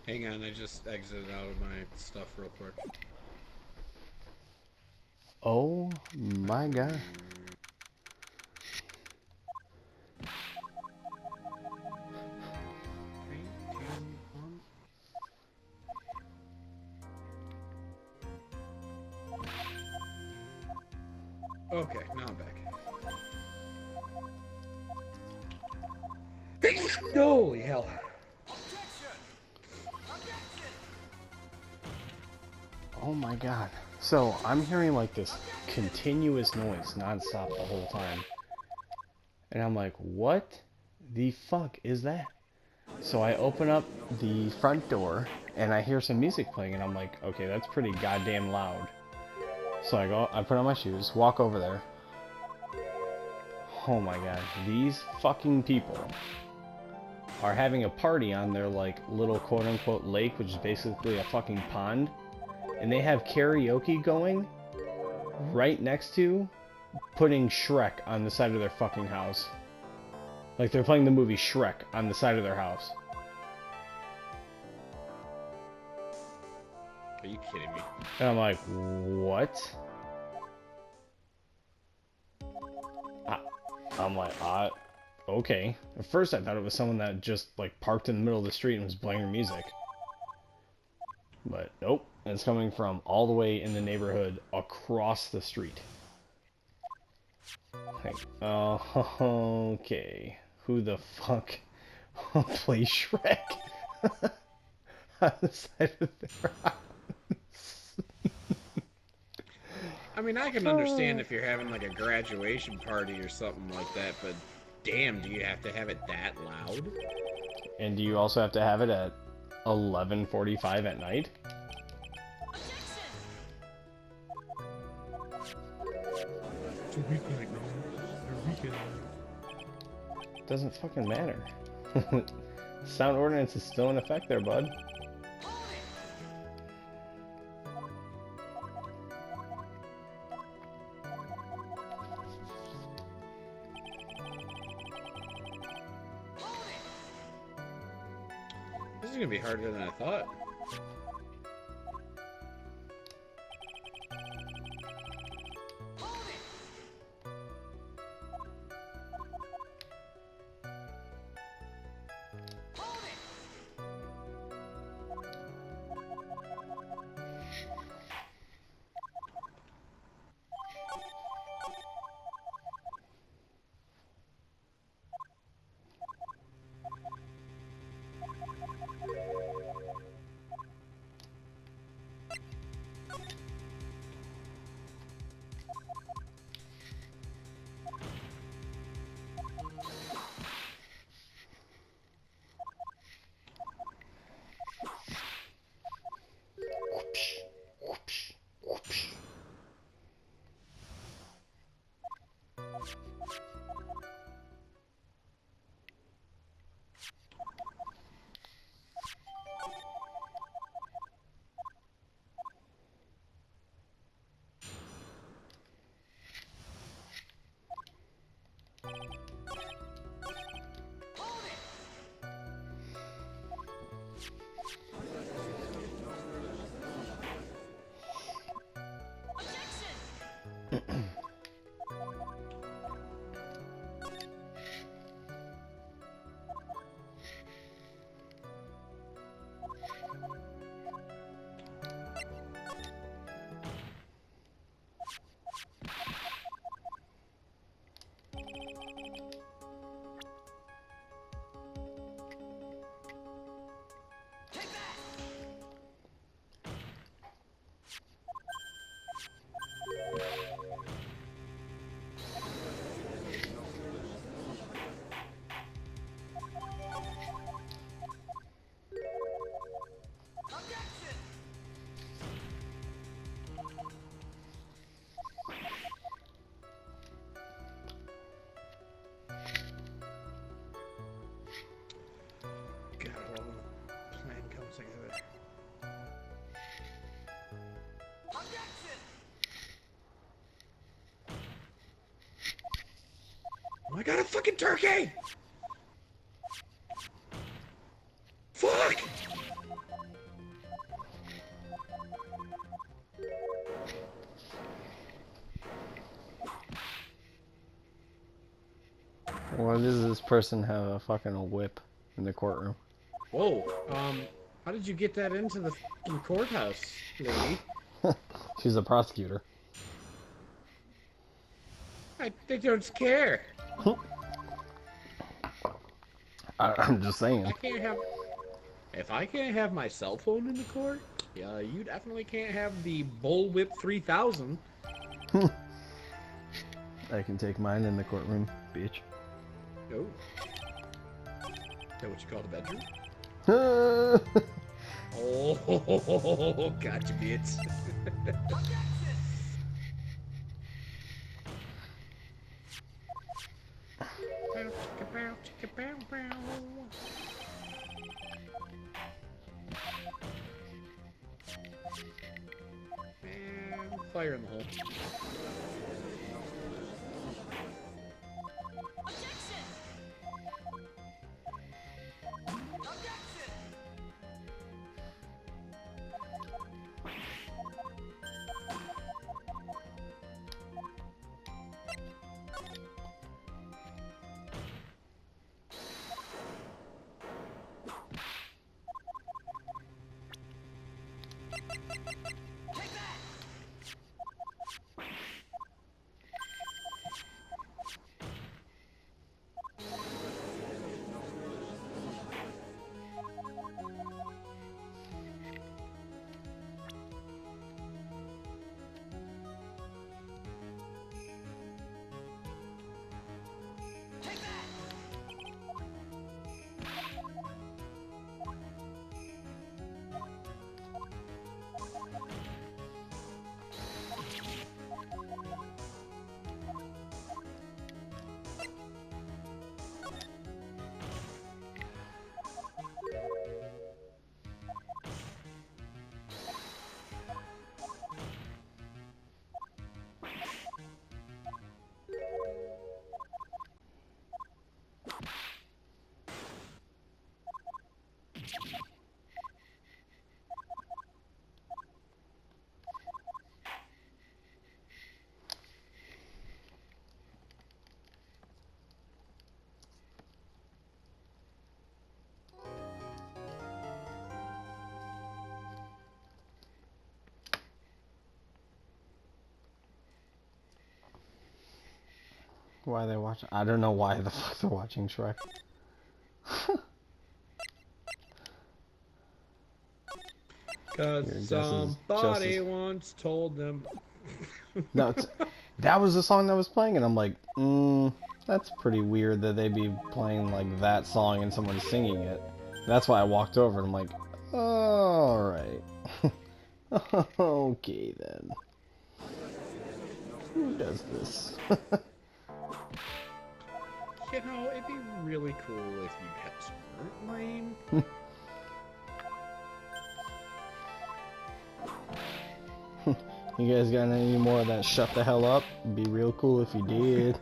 Hang on, I just exited out of my stuff real quick. Oh my god. Three, two, one. Okay, now I'm back. Holy hell. Oh my god. So I'm hearing like this continuous noise nonstop the whole time. And I'm like, what the fuck is that? So I open up the front door and I hear some music playing and I'm like, okay, that's pretty goddamn loud. So I put on my shoes, walk over there. Oh my god, these fucking people are having a party on their like little quote unquote lake, which is basically a fucking pond. And they have karaoke going right next to putting Shrek on the side of their fucking house. Like they're playing the movie Shrek on the side of their house. Are you kidding me? And I'm like, what? I, I'm like, okay. At first I thought it was someone that just like parked in the middle of the street and was blaring music. But nope, it's coming from all the way in the neighborhood across the street. Like, oh, okay. Who the fuck plays Shrek on the side of their house? I mean, I can understand if you're having like a graduation party or something like that, but damn, do you have to have it that loud? And do you also have to have it at 11:45 at night? It's a weeknight, man. A weekend. Doesn't fucking matter. Sound ordinance is still in effect there, bud. This is gonna be harder than I thought. Whoopsh, whoopsh, whoopsh. God, well, the plan comes together. Oh, I got a fucking turkey! Fuck! Why does this person have a fucking whip in the courtroom? Whoa, how did you get that into the fucking courthouse, lady? She's a prosecutor. They don't care. I'm just saying. I can't have. If I can't have my cell phone in the court, yeah, you definitely can't have the Bullwhip 3000. I can take mine in the courtroom, bitch. Oh, is that what you call the bedroom? Oh, gotcha, bitch. Bow, chicka, bow, chicka, bow, bow. And fire in the hole. Why are they watching? I don't know why the fuck they're watching Shrek. Cause Your guess is somebody just as... once told them. No, that was the song that was playing, and I'm like, that's pretty weird that they be playing like that song and someone singing it. That's why I walked over and I'm like, alright. Okay then. Who does this? You know, it'd be really cool if you guys weren't lame. You guys got any more of that shut the hell up? It'd be real cool if you did.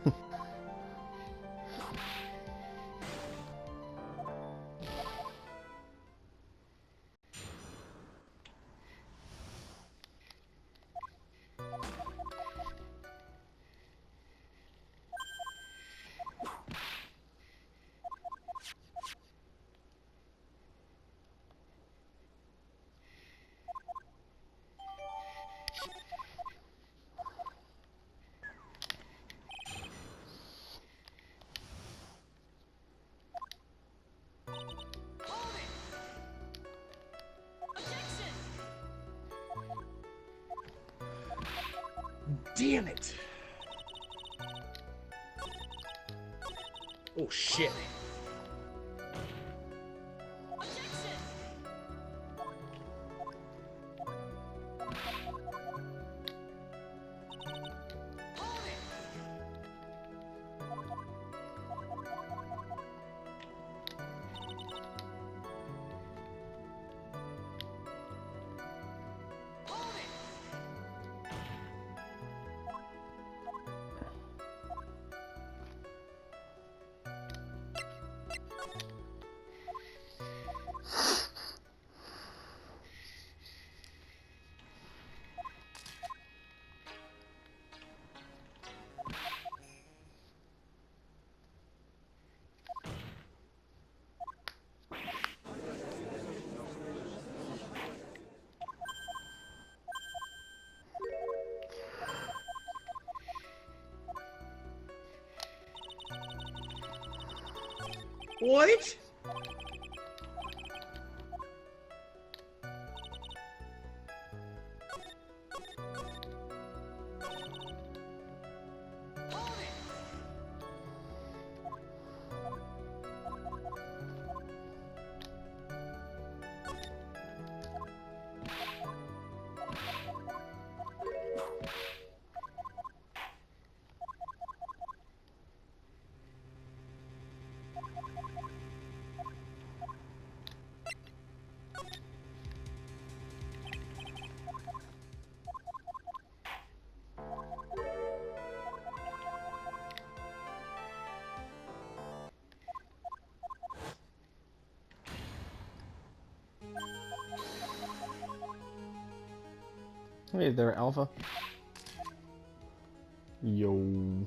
Damn it! Oh shit. What? Hey there, Alpha. Yo.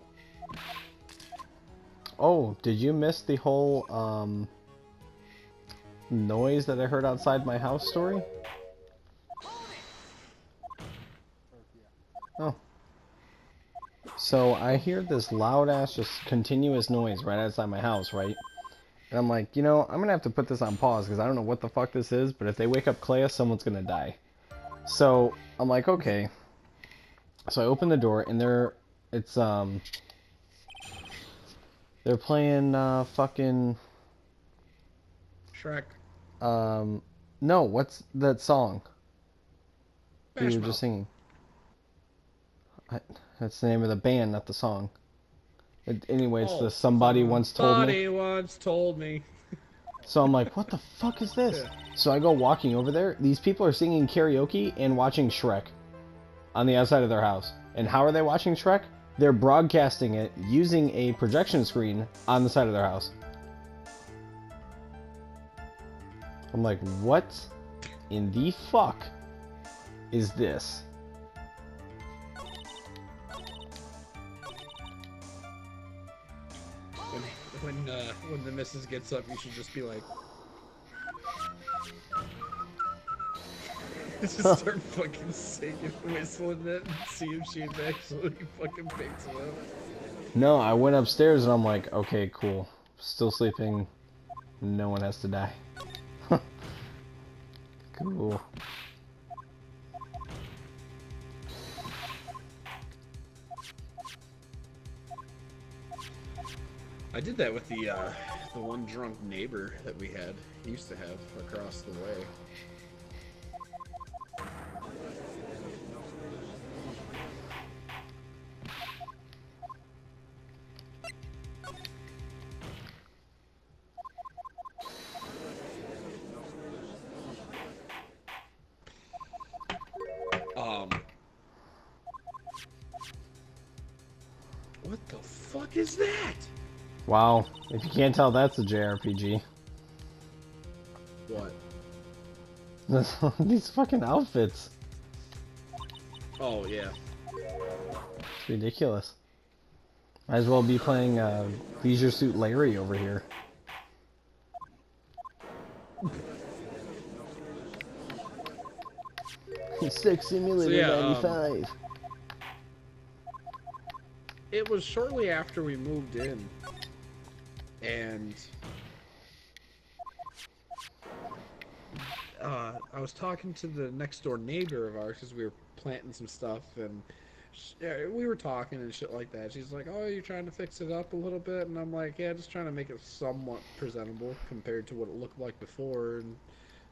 Oh, did you miss the whole, noise that I heard outside my house story? Oh. So I hear this loud ass, just continuous noise right outside my house, right? And I'm like, you know, I'm gonna have to put this on pause because I don't know what the fuck this is, but if they wake up Clea, someone's gonna die. So I'm like, okay. So I open the door and they're playing fucking Shrek. no, what's that song we Smash were Mouth. just singing? That's the name of the band, not the song. Anyway, it's the Oh, Somebody Once Told Me. somebody once told me. So I'm like, what the fuck is this? Yeah. So I go walking over there. These people are singing karaoke and watching Shrek on the outside of their house. And how are they watching Shrek? They're broadcasting it using a projection screen on the side of their house. I'm like, what in the fuck is this? When the missus gets up, you should just be like, just start fucking singing, whistling it, and see if she actually fucking picks it up. No, I went upstairs and I'm like, okay, cool. Still sleeping. No one has to die. Cool. I did that with the one drunk neighbor that we used to have across the way. What the fuck is that? Wow. If you can't tell, that's a JRPG. What? These fucking outfits. Oh, yeah. It's ridiculous. Might as well be playing Leisure Suit Larry over here. Sex Simulator 95. It was shortly after we moved in, and I was talking to the next door neighbor of ours because we were planting some stuff, and we were talking and shit like that. She's like, "Oh, you're trying to fix it up a little bit," and I'm like, "Yeah, just trying to make it somewhat presentable compared to what it looked like before." And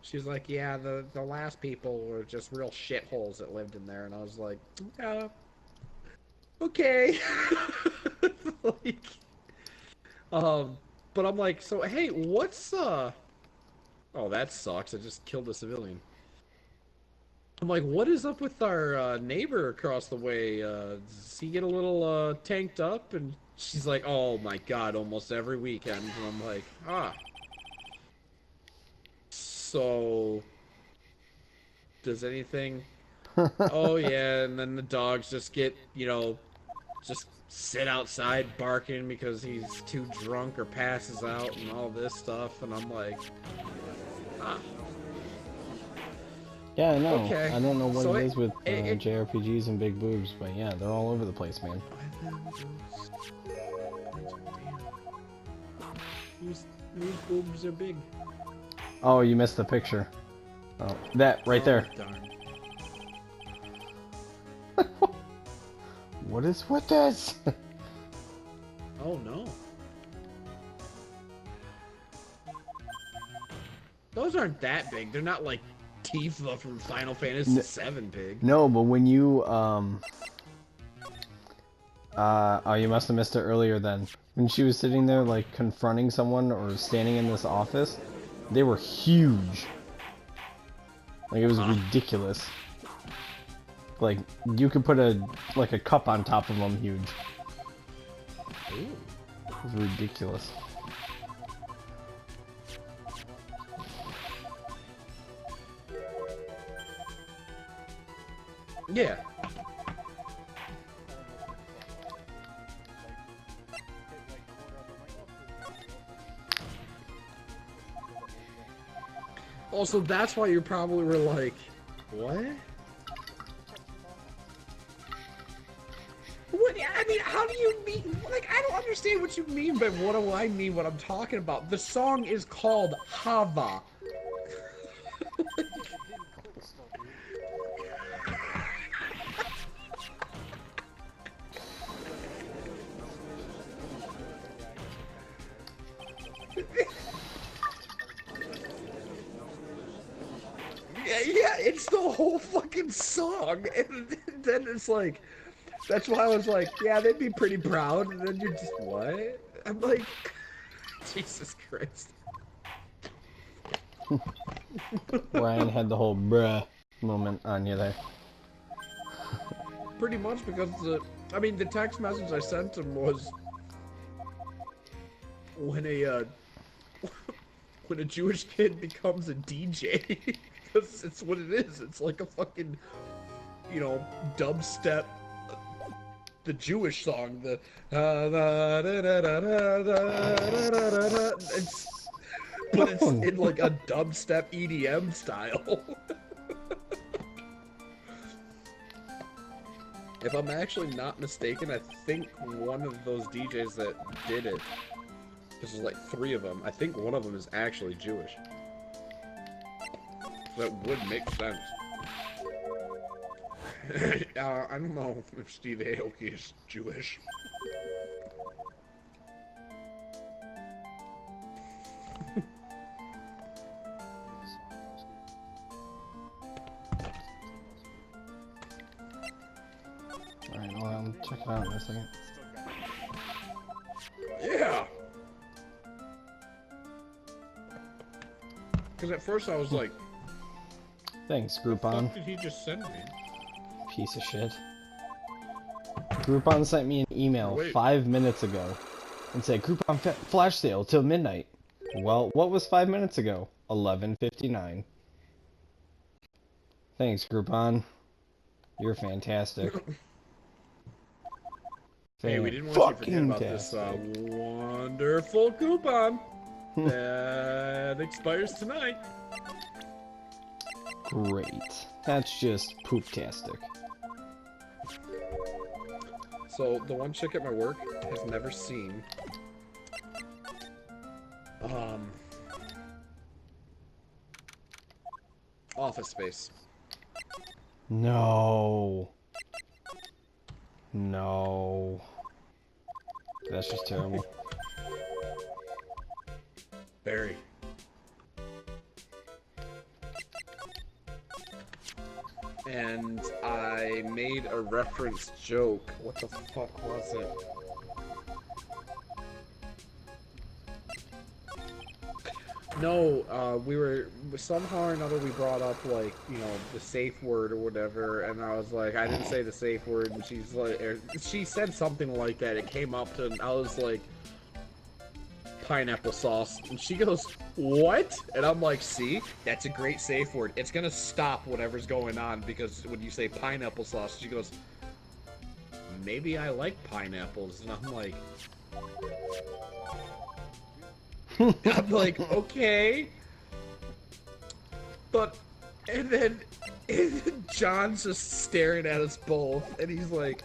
she's like, "Yeah, the last people were just real shitholes that lived in there," and I was like, "Yeah, okay." Like, but I'm like, so hey, what's oh, that sucks. I just killed a civilian. I'm like, what is up with our neighbor across the way? Does he get a little tanked up? And she's like, oh my god, almost every weekend. And I'm like, ah. So, does anything? Oh yeah, and then the dogs just get, just sit outside barking because he's too drunk or passes out and all this stuff. And I'm like, ah. Yeah, I know. Okay. I don't know what So it is with JRPGs and big boobs, but yeah, they're all over the place, man. These boobs are big. Oh, you missed the picture. Oh, that right there. Darn. What is with this? Oh no. Those aren't that big. They're not like Tifa from Final Fantasy VII big. No, but when you oh, you must have missed it earlier then. When she was sitting there like confronting someone or standing in this office, they were huge. Like it was ridiculous. Like you could put a cup on top of them huge. Ooh. It was ridiculous. Yeah. Also, that's why you probably were like, what? What? I mean, how do you mean? Like, I don't understand what you mean by what do I mean what I'm talking about. The song is called Hava. Yeah, it's the whole fucking song, and then it's like, that's why I was like, yeah, they'd be pretty proud, and then you're just, what? I'm like, Jesus Christ. Ryan had the whole bruh moment on you there. Pretty much because the text message I sent him was when a Jewish kid becomes a DJ. Because it's what it is. It's like a fucking, dubstep, the Jewish song, but it's in like a dubstep EDM style. If I'm actually not mistaken, I think one of those DJs that did it, because there's like 3 of them, I think one of them is actually Jewish. That would make sense. I don't know if Steve Aoki is Jewish. Alright, well, I'll check it out in a second. Yeah! Because at first I was like, Thanks, what Groupon. did he just send me? Piece of shit. Groupon sent me an email 5 minutes ago and said Groupon flash sale till midnight. Well, what was 5 minutes ago? 11:59. Thanks, Groupon. You're fantastic. Hey, we didn't want you to forget about this wonderful coupon that expires tonight. Great. That's just pooptastic. So, the one chick at my work has never seen Office Space. No. No. That's just terrible. Barry. And I made a reference joke. What the fuck was it? No, we were, somehow or another we brought up, like, the safe word or whatever, and I was like, I didn't say the safe word, and she's like, she said something like that, it came up to, and I was like, pineapple sauce, and she goes, what? And I'm like, see, that's a great safe word, it's gonna stop whatever's going on, because when you say pineapple sauce, she goes, maybe I like pineapples, and I'm like, okay. But, and then John's just staring at us both, and he's like,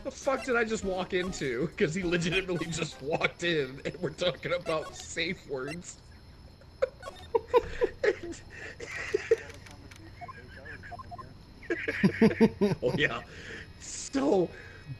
the fuck did I just walk into? Because he legitimately just walked in, and we're talking about safe words. And, oh yeah. So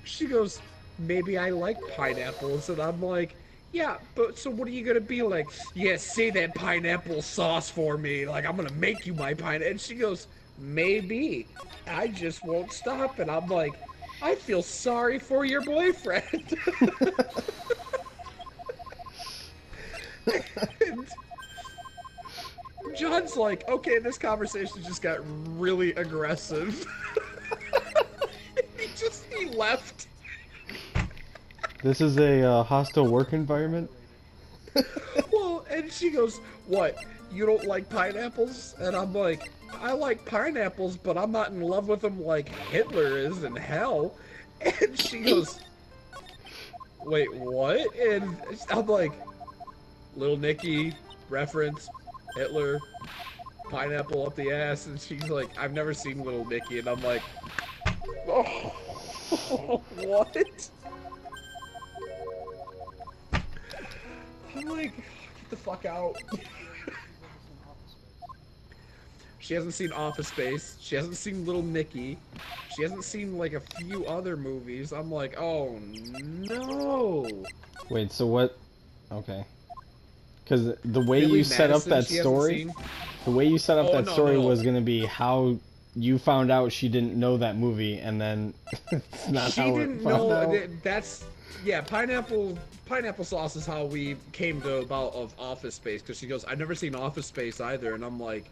she goes, maybe I like pineapples, and I'm like, yeah, but so what are you gonna be like? Yeah, say that pineapple sauce for me. Like I'm gonna make you my pineapple. And she goes, maybe. I just won't stop. And I'm like, I feel sorry for your boyfriend. And John's like, okay, this conversation just got really aggressive. He left. This is a hostile work environment? Well, and she goes, what? You don't like pineapples? And I'm like, I like pineapples, but I'm not in love with them like Hitler is in hell. And she goes, wait, what? And I'm like, Little Nicky, reference, Hitler, pineapple up the ass. And she's like, I've never seen Little Nicky. And I'm like, oh, what? I'm like, get the fuck out. She hasn't seen Office Space. She hasn't seen Little Nicky. She hasn't seen like a few other movies. I'm like, oh no. Wait, so what? Okay. Because the way Billy you set up Madison, that she hasn't story, seen. the way you set up Oh, that no, story no. was gonna be how you found out she didn't know that movie, and then it's not She how it didn't found know out. that's yeah. Pineapple sauce is how we came to about of Office Space because she goes, I've never seen Office Space either, and I'm like,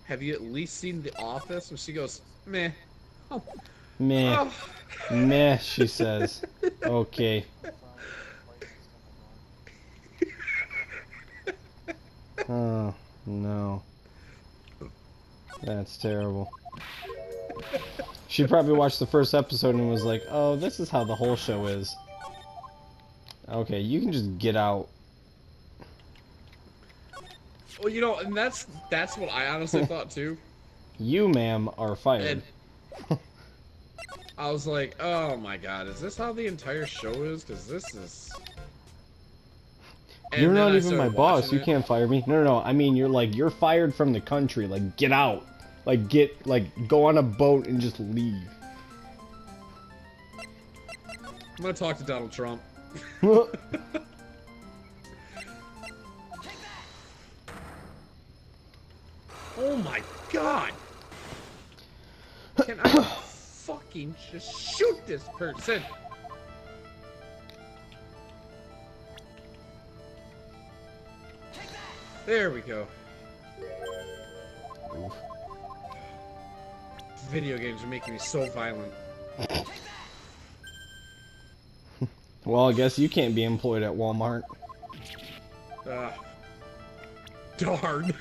have you at least seen The Office? And she goes, meh. Oh, Meh, oh. meh, she says. Okay. Oh no, that's terrible. She probably watched the first episode and was like, "Oh, this is how the whole show is." Okay, you can just get out. Well, you know, and that's what I honestly thought too. You, ma'am, are fired. And I was like, oh my god, is this how the entire show is? Because this is. And You're then not I even my started boss. watching You it. can't fire me. No, no, no. I mean, you're fired from the country. Like, get out. Like, go on a boat and just leave. I'm gonna talk to Donald Trump. Oh my god! Can I fucking just shoot this person? There we go. Oof. Video games are making me so violent. Well, I guess you can't be employed at Walmart. Darn.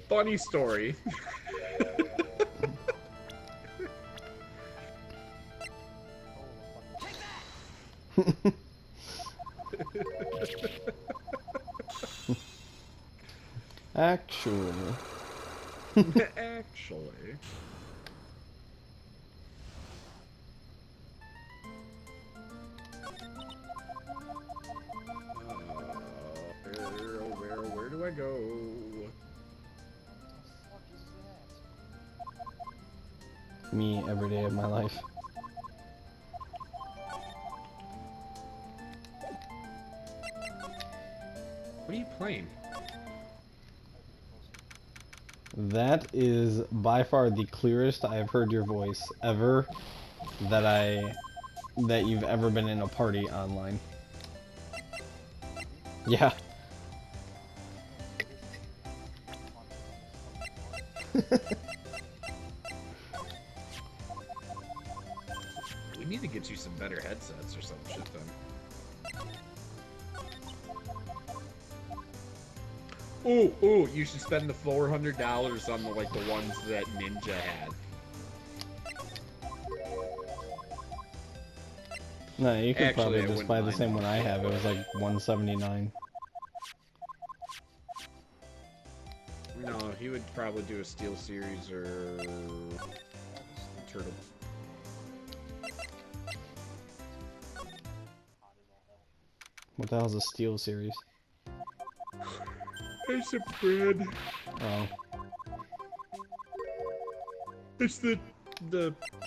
Funny story. Actually. Actually. Where do I go? Me every day of my life. What are you playing? That is by far the clearest I've heard your voice ever that you've ever been in a party online. Yeah. We need to get you some better headsets or some shit then. Ooh, you should spend the $400 on the ones that Ninja had. No, you could Actually, I probably just wouldn't buy the mind. same one I have. It was like $179. No, he would probably do a Steel Series or Turtle. What the hell's a Steel Series? It's a brand. Oh. It's the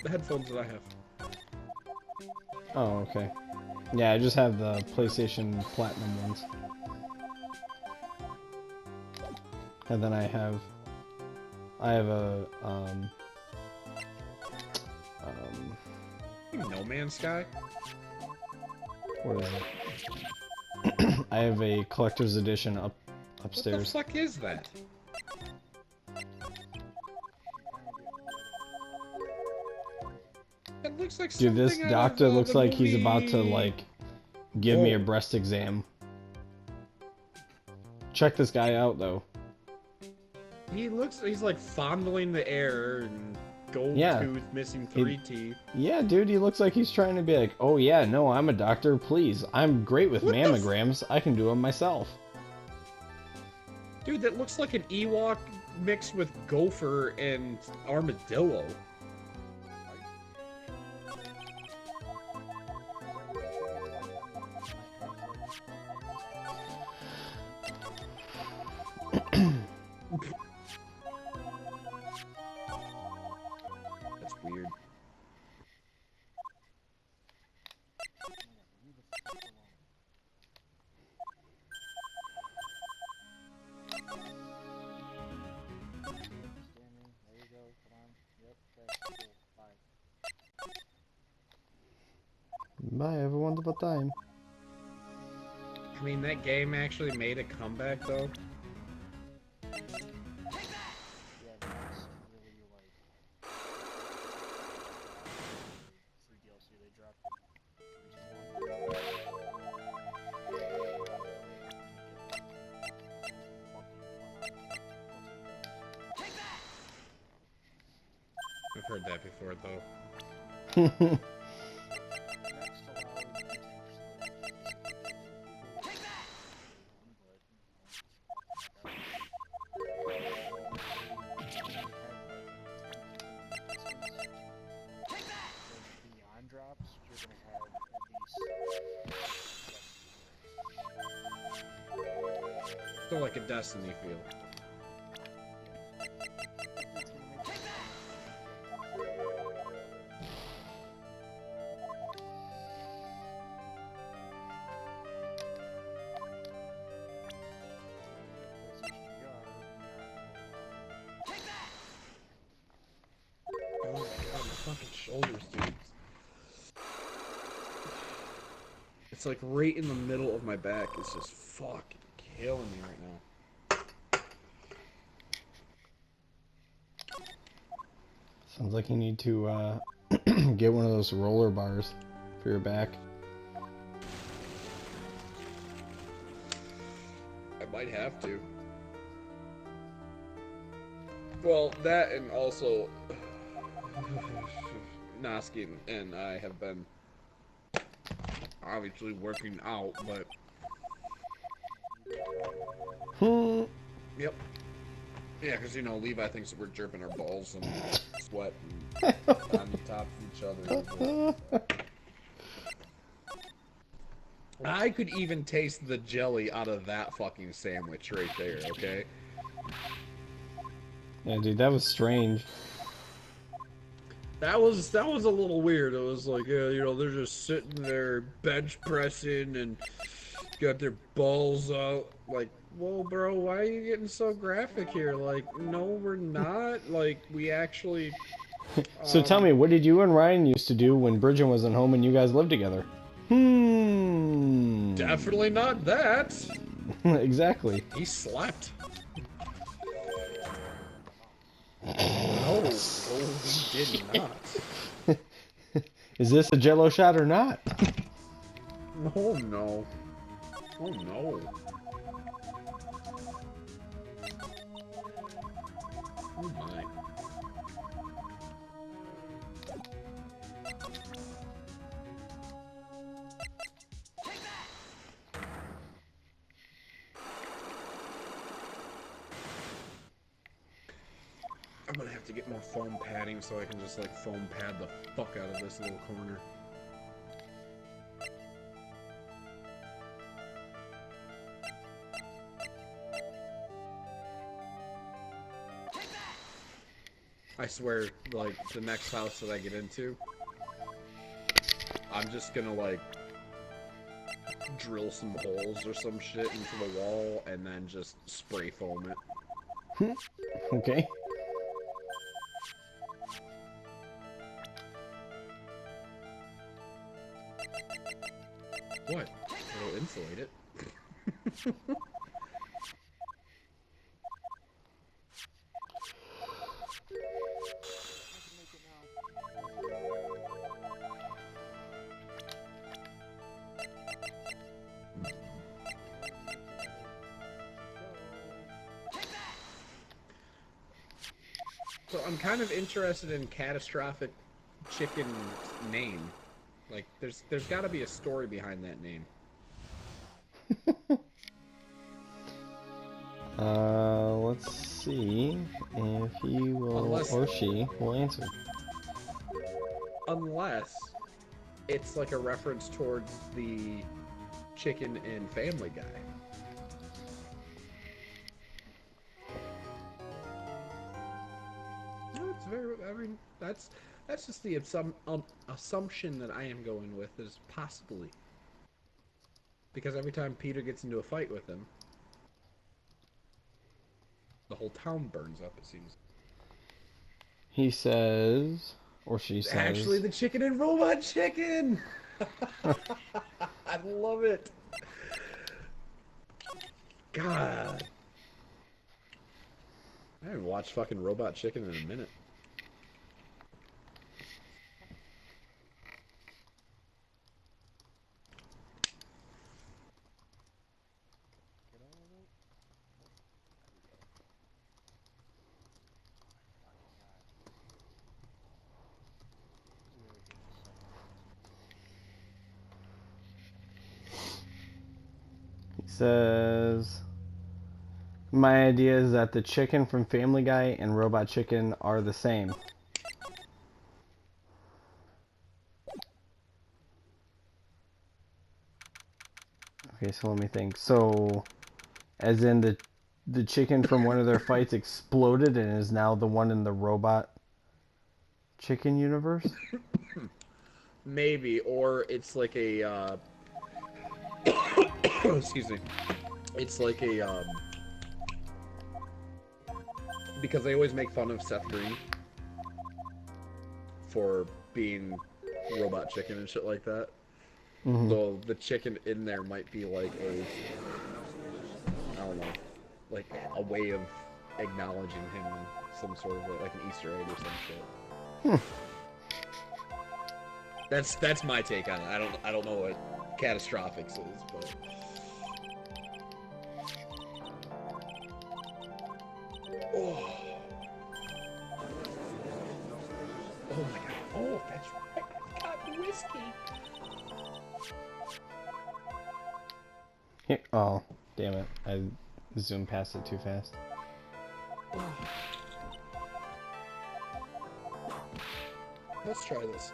headphones that I have. Oh, okay. Yeah, I just have the PlayStation Platinum ones. And then I have a, No Man's Sky? what is it? I have a collector's edition upstairs. What the fuck is that? It looks like Dude, this something out doctor of, looks the like he's about to, movie- like, give me a Whoa. breast exam. Check this guy out, though. He's like fondling the air and gold Yeah. tooth, missing 3 teeth. Yeah, dude, he looks like he's trying to be like, oh yeah, no, I'm a doctor, please. I'm great with What the mammograms. I can do them myself. Dude, that looks like an Ewok mixed with gopher and armadillo. That's weird. Bye, everyone, have a time. I mean, that game actually made a comeback, though. I've heard that before, though. Still like a Destiny feel. Oh my god, my fucking shoulders, dude. It's like right in the middle of my back. It's just fucking killing me right now. Sounds like you need to get one of those roller bars for your back. I might have to. Well, that and also Noski and I have been obviously working out, but yep. Yeah, because, you know, Levi thinks that we're jerking our balls and sweat and on top of each other. But I could even taste the jelly out of that fucking sandwich right there, okay? Yeah, dude, that was strange. That was a little weird. It was like, yeah, you know, they're just sitting there bench pressing and got their balls out. Like, whoa, bro, why are you getting so graphic here? Like, no, we're not. Like, we actually... So tell me, what did you and Ryan used to do when Bridget wasn't home and you guys lived together? Definitely not that. Exactly. He slept. No, he did not. Is this a Jello shot or not? Oh no. Oh no. Oh my. gonna have to get more foam padding so I can just like foam pad the fuck out of this little corner. I swear, like, the next house that I get into, I'm just gonna, like, drill some holes or some shit into the wall and then just spray foam it. Okay. What? It'll insulate it. So I'm kind of interested in Catastrophic Chicken's name. Like, there's got to be a story behind that name. Let's see if he will Unless- or she will answer. Unless it's like a reference towards the chicken in Family Guy. No, it's very. I mean, that's just the assumption that I am going with is possibly because every time Peter gets into a fight with him, the whole town burns up. It seems. He says, or she says. Actually, the chicken and Robot Chicken. I love it. God. I haven't watched fucking Robot Chicken in a minute. He says, my idea is that the chicken from Family Guy and Robot Chicken are the same. Okay, so let me think. So, as in the chicken from one of their fights exploded and is now the one in the Robot Chicken universe? Maybe, or it's like a, excuse me. It's like a, because they always make fun of Seth Green for being Robot Chicken and shit like that. Mm-hmm. So the chicken in there might be like a, I don't know, like a way of acknowledging him in some sort of like an Easter egg or some shit. That's my take on it. I don't know what Catastrophics is, but oh, oh my god, oh that's right, I've got whiskey. Here, oh, damn it. I zoomed past it too fast. Let's try this.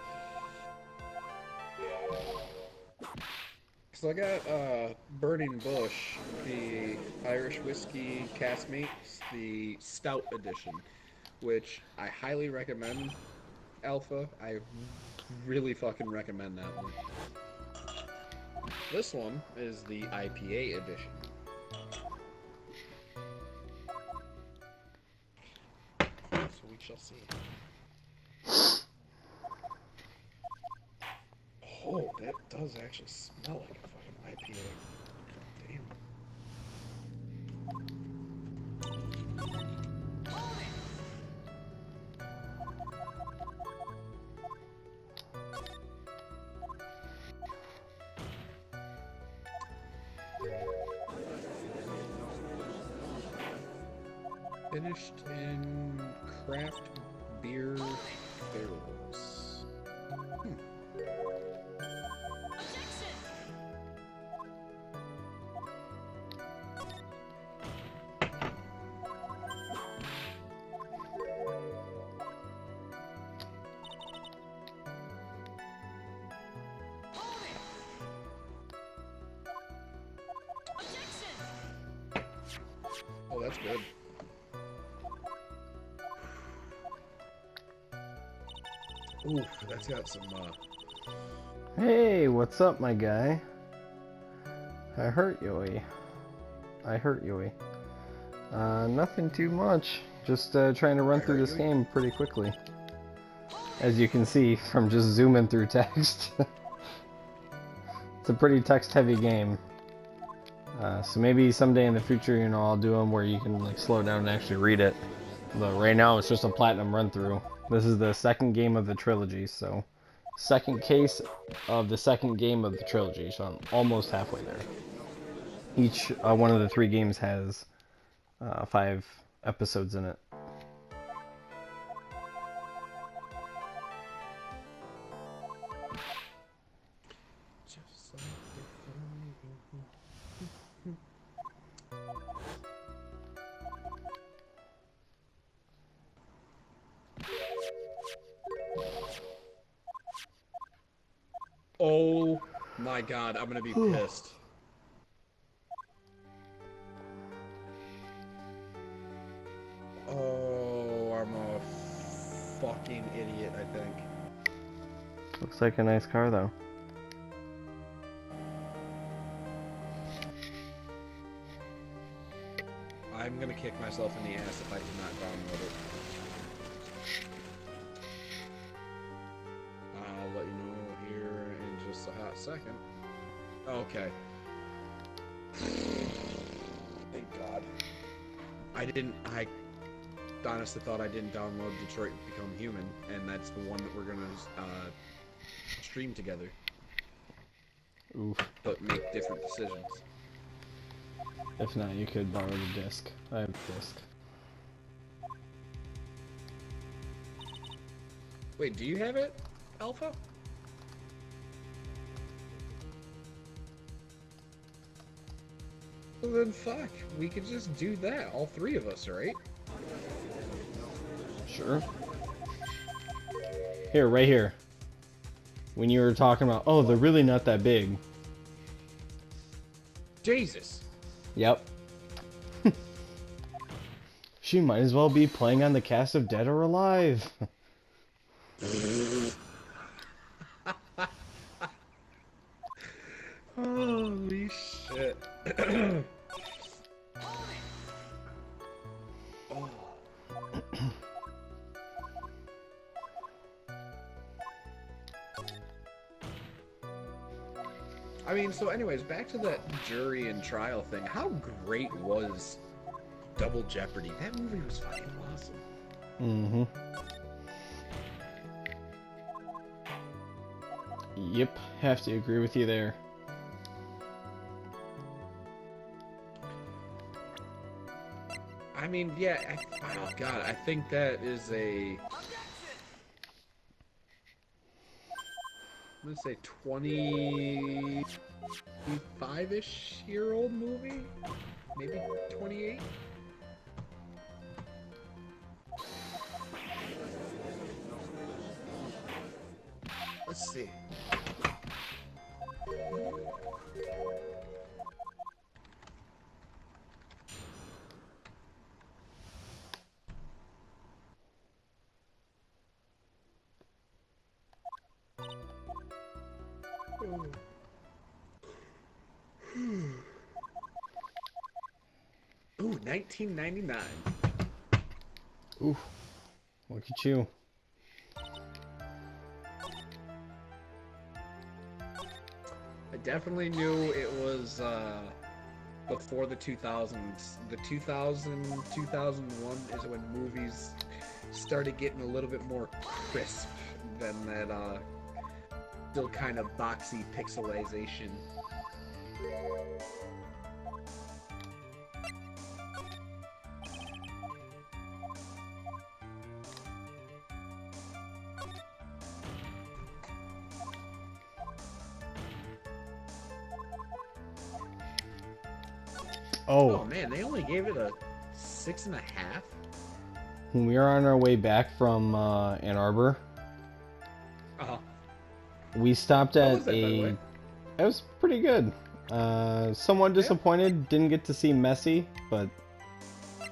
So I got Burning Bush, the Irish whiskey Caskmates, the Stout edition, which I highly recommend. Alpha, I really fucking recommend that one. This one is the IPA edition. So we shall see. Oh, that does actually smell like a fucking IPA. Damn. Finished in craft beer barrels. That's good. Ooh, that's got some, Hey, what's up, my guy? I hurt you. Nothing too much. Just trying to run through this game pretty quickly. As you can see from just zooming through text. It's a pretty text-heavy game. So maybe someday in the future, you know, I'll do them where you can like slow down and actually read it. But right now, it's just a platinum run-through. This is the second game of the trilogy, so second case of the second game of the trilogy, so I'm almost halfway there. Each one of the 3 games has 5 episodes in it. Oh my god, I'm gonna be pissed. Oh, I'm a fucking idiot, I think. Looks like a nice car, though. I'm gonna kick myself in the ass if I do not download it. I'll let you know here in just a hot second. Okay. Thank God. I honestly thought I didn't download Detroit Become Human, and that's the one that we're gonna stream together. Oof. But make different decisions. If not, you could borrow the disc. I have the disc. Wait, do you have it, Alpha? Well then fuck, we could just do that, all 3 of us, right? Sure. Here, right here. When you were talking about, oh, they're really not that big. Jesus! Yep. She might as well be playing on the cast of Dead or Alive. Holy shit. Oh. I mean, so anyways, back to that jury and trial thing. How great was Double Jeopardy? That movie was fucking awesome. Mm-hmm. Yep, have to agree with you there. I mean, yeah, oh god, I think that is a... I'm gonna say 25-ish year old movie? Maybe 28? Let's see. Ooh, 1999. Ooh, look at you. I definitely knew it was before the 2000s. The 2001 is when movies started getting a little bit more crisp than that still kind of boxy pixelization. Oh man, they only gave it a 6.5. When we were on our way back from Ann Arbor, we stopped at a... It was pretty good. Somewhat disappointed, didn't get to see Messi, but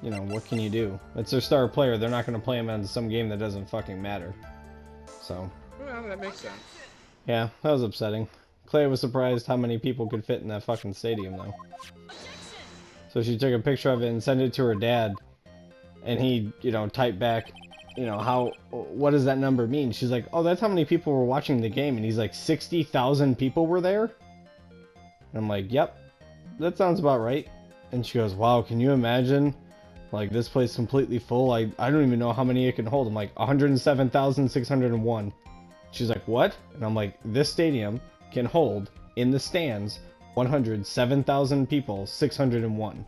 you know, what can you do? It's their star player. They're not going to play him in some game that doesn't fucking matter. So. Well, that makes sense. Yeah, that was upsetting. Clay was surprised how many people could fit in that fucking stadium, though. So she took a picture of it and sent it to her dad. And he, you know, typed back, you know, what does that number mean? She's like, oh, that's how many people were watching the game. And he's like, 60,000 people were there? And I'm like, yep, that sounds about right. And she goes, wow, can you imagine? Like, this place completely full. I don't even know how many it can hold. I'm like, 107,601. She's like, what? And I'm like, this stadium can hold, in the stands, 107,000 people, 601.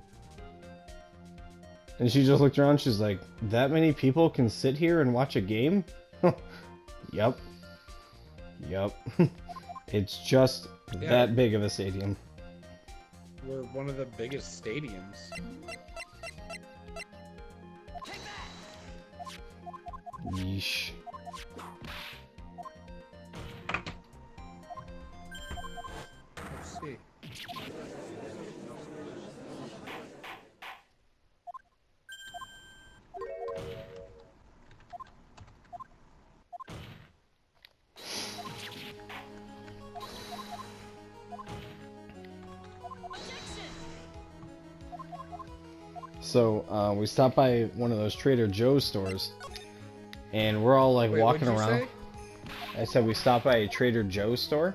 And she just looked around, she's like, that many people can sit here and watch a game? Yep. Yep. It's just that big of a stadium. We're one of the biggest stadiums. Yeesh. Let's see. So, we stopped by one of those Trader Joe's stores, and we're all like walking around. Say? I said we stopped by a Trader Joe's store.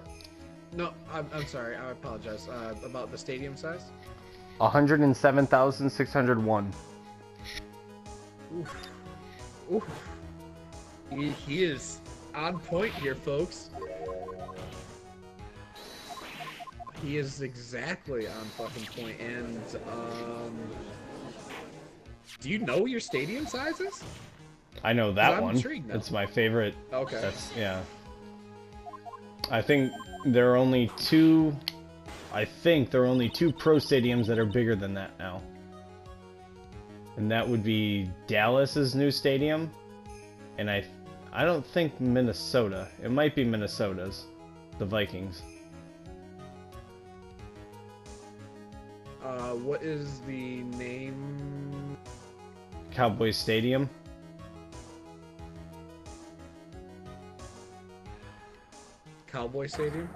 No, I'm sorry. I apologize. About the stadium size? 107,601. Oof. Oof. He is on point here, folks. He is exactly on fucking point. And, do you know your stadium sizes? I know that one. Intrigued now. It's my favorite. Okay. That's, yeah. I think there are only two pro stadiums that are bigger than that now. And that would be Dallas's new stadium, and I don't think Minnesota. It might be Minnesota's, the Vikings. What is the name? Cowboys Stadium. Cowboy Stadium?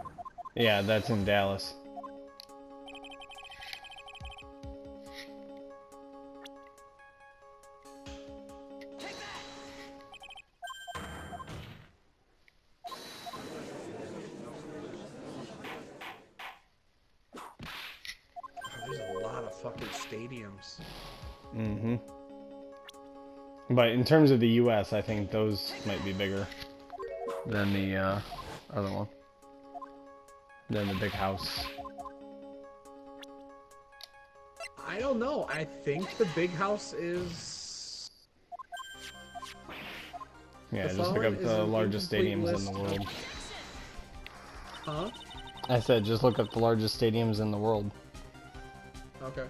Yeah, that's in Dallas. There's a lot of fucking stadiums. Mm-hmm. But in terms of the U.S., I think those might be bigger than the other one. Than the big house. I don't know. I think the big house is... Yeah, just look up the largest stadiums in the world. Huh? I said just look up the largest stadiums in the world. Okay.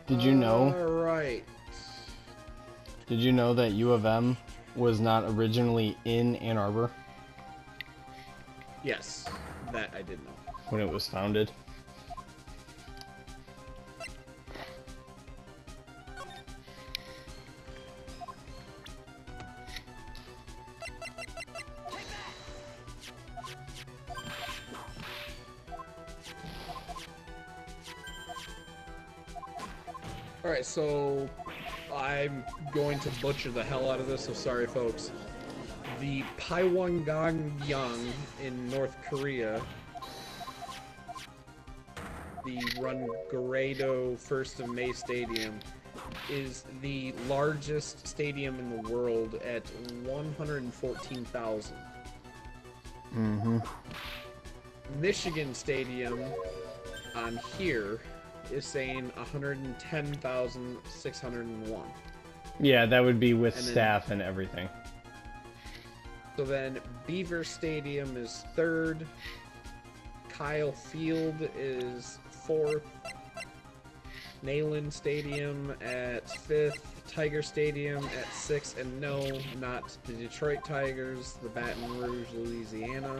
Did you know? Right. Did you know that U of M was not originally in Ann Arbor Yes, that I did know. when it was founded? Alright, so I'm going to butcher the hell out of this, so sorry folks. The Pyeongangyang in North Korea, the Rungaredo 1st of May Stadium, is the largest stadium in the world at 114,000. Mm-hmm. Michigan Stadium on here is saying 110,601. Yeah, that would be with And then- staff and everything. So then Beaver Stadium is 3rd, Kyle Field is 4th, Neyland Stadium at 5th, Tiger Stadium at 6th, and no, not the Detroit Tigers, the Baton Rouge, Louisiana.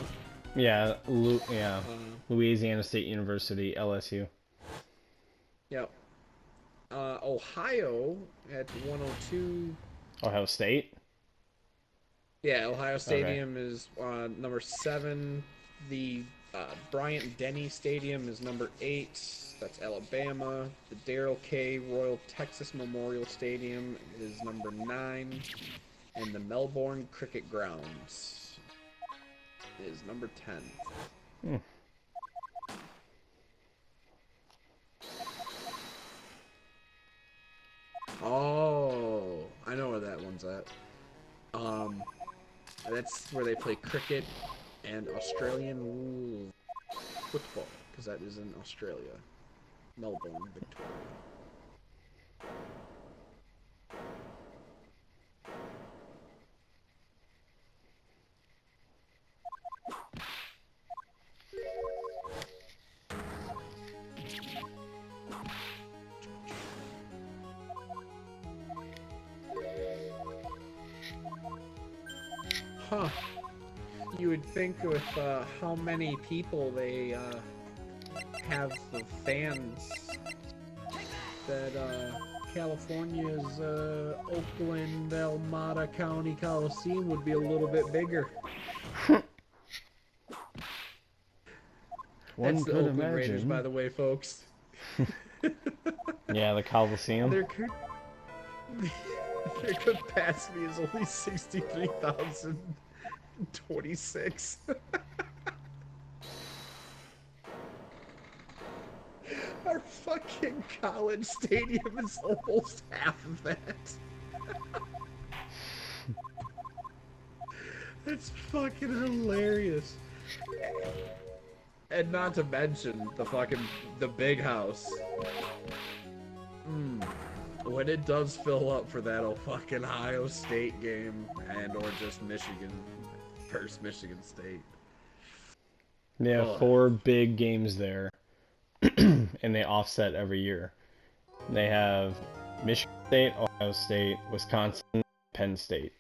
Yeah, Louisiana State University, LSU. Yep. Ohio at 102. Ohio State? Yeah, Ohio Okay. Stadium is number 7. The Bryant-Denny Stadium is number 8. That's Alabama. The Darrell K. Royal Texas Memorial Stadium is number 9. And the Melbourne Cricket Grounds is number 10. Hmm. Oh, I know where that one's at. That's where they play cricket and Australian rules football, because that is in Australia. Melbourne, Victoria. Huh. You would think with how many people they have of fans that California's Oakland Elmada County Coliseum would be a little bit bigger. One That's the could Oakland Raiders, imagine. by the way, folks. Yeah, the Coliseum. Their their capacity is only 63,026. Our fucking college stadium is almost half of that. That's fucking hilarious. And not to mention the big house. When it does fill up for that fucking Ohio State game and or just Michigan, first Michigan State. They have 4 big games there, and they offset every year. They have Michigan State, Ohio State, Wisconsin, Penn State.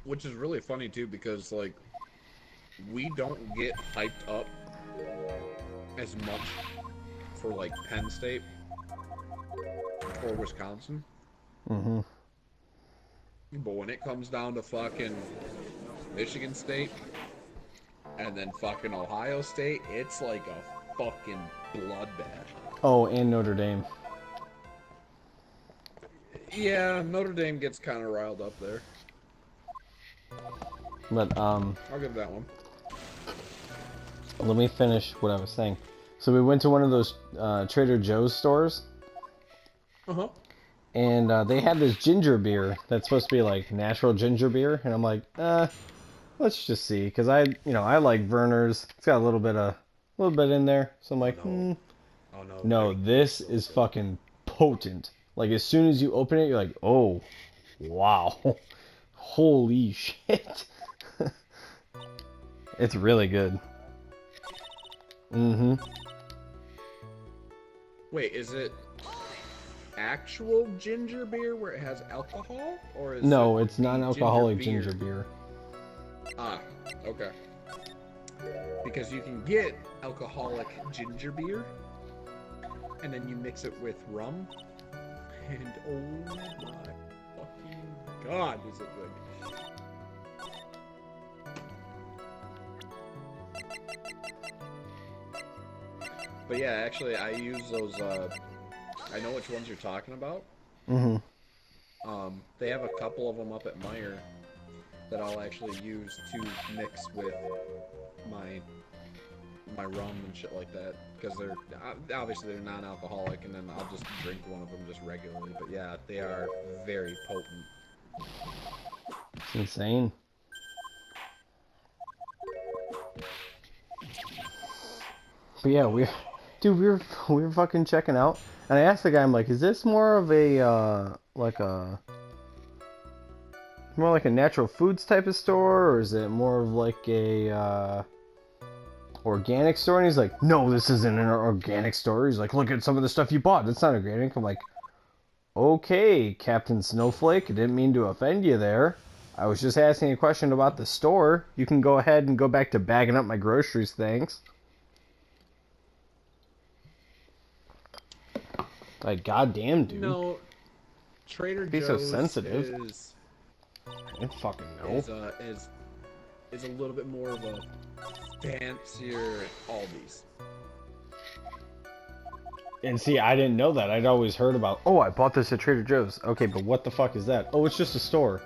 Which is really funny too, because like we don't get hyped up as much for like Penn State or Wisconsin. Mm-hmm. But when it comes down to fucking Michigan State and then fucking Ohio State, it's like a fucking bloodbath. Oh, and Notre Dame. Yeah, Notre Dame gets kind of riled up there. But I'll give that one. let me finish what I was saying. So we went to one of those Trader Joe's stores, and they had this ginger beer that's supposed to be like natural ginger beer, and I'm like, let's just see, because I like Verner's. It's got a little bit in there, so I'm like, Oh no, this is fucking potent. Like as soon as you open it, you're like, oh, wow, holy shit. It's really good. Mm-hmm. Wait, is it actual ginger beer where it has alcohol, or is No, it it's non-alcoholic ginger beer. Ah, okay. Because you can get alcoholic ginger beer, and then you mix it with rum, and oh my fucking god, is it good. But yeah, actually, I use those, I know which ones you're talking about. Mm-hmm. They have a couple of them up at Meijer that I'll actually use to mix with my rum and shit like that, because they're obviously they're non-alcoholic, and then I'll just drink one of them just regularly. But yeah, they are very potent. It's insane. But yeah, we were fucking checking out, and I asked the guy, I'm like, is this more of a like a more like a natural foods type of store, or is it more of like a organic store? And he's like, no, this isn't an organic store. He's like, look at some of the stuff you bought. That's not organic. I'm like, okay, Captain Snowflake. I didn't mean to offend you there. I was just asking a question about the store. You can go ahead and go back to bagging up my groceries, thanks. Like, goddamn, dude. No, Trader Be so Joe's sensitive. is I don't fucking know. is a little bit more of a fancier Aldi's. And see, I didn't know that. I'd always heard about, oh, I bought this at Trader Joe's. Okay, but what the fuck is that? Oh, it's just a store.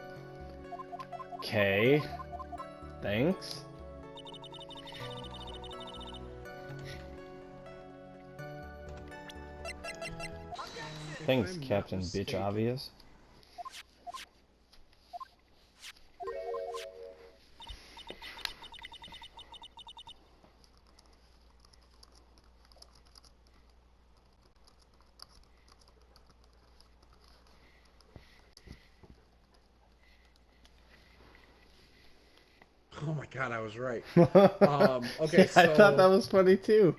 Okay. Thanks. Thanks, Captain Bitch Obvious. Oh my god, I was right. Okay, So I thought that was funny too.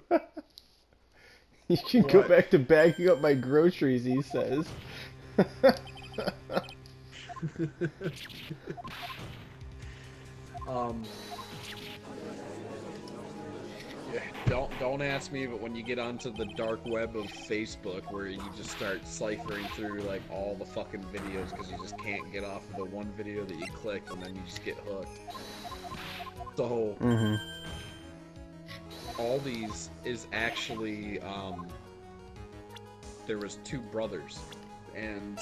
You can go back to bagging up my groceries, he says. don't ask me, but when you get onto the dark web of Facebook, where you just start ciphering through like all the fucking videos because you just can't get off of the one video that you clicked, and then you just get hooked. So, Aldi's is actually there was two brothers, and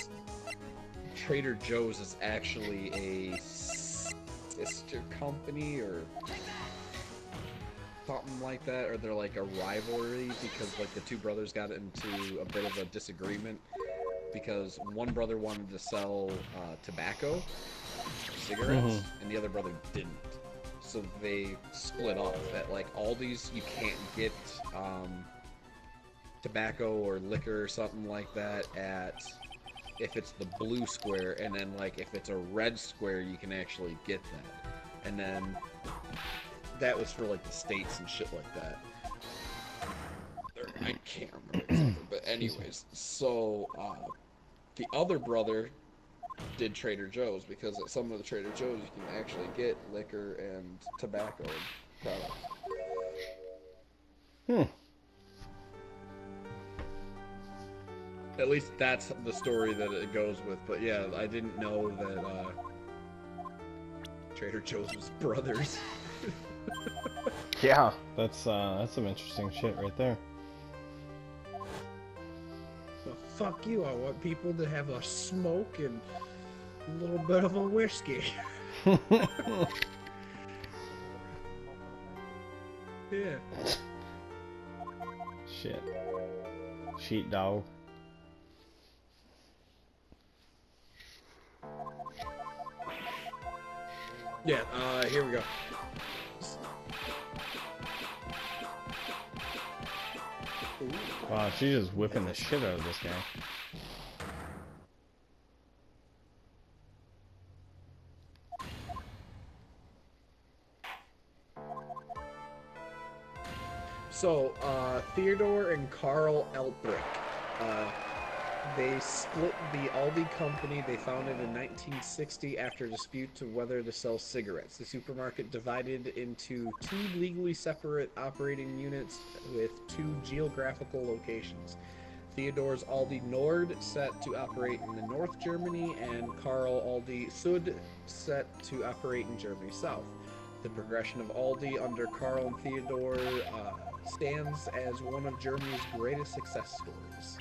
Trader Joe's is actually a sister company or something like that, or they're like a rivalry because like the two brothers got into a bit of a disagreement because one brother wanted to sell tobacco, cigarettes, and the other brother didn't. So they split off. At like Aldi's, you can't get tobacco or liquor or something like that at if it's the blue square, and then like if it's a red square, you can actually get that. And then that was for like the states and shit like that. I can't remember exactly, but anyways, so the other brother did Trader Joe's because at some of the Trader Joe's you can actually get liquor and tobacco products. At least that's the story that it goes with. But yeah, I didn't know that Trader Joe's was brothers. Yeah, that's some interesting shit right there. Well, fuck you. I want people to have a smoke and a little bit of a whiskey. Yeah. Shit. Sheepdog. Yeah, here we go. Wow, she's just whipping the shit out of this guy. So, Theodore and Carl Elbrick, they split the Aldi company they founded in 1960 after a dispute to whether to sell cigarettes. The supermarket divided into two legally separate operating units with two geographical locations. Theodore's Aldi Nord set to operate in the North Germany, and Carl Aldi Sud set to operate in Germany South. The progression of Aldi under Carl and Theodore stands as one of Germany's greatest success stories.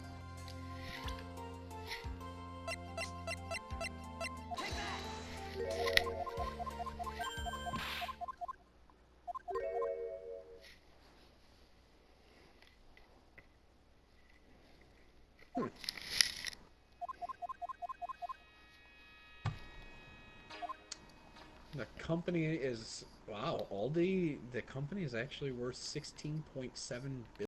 The company is, wow, Aldi, the company is actually worth $16.7 billion.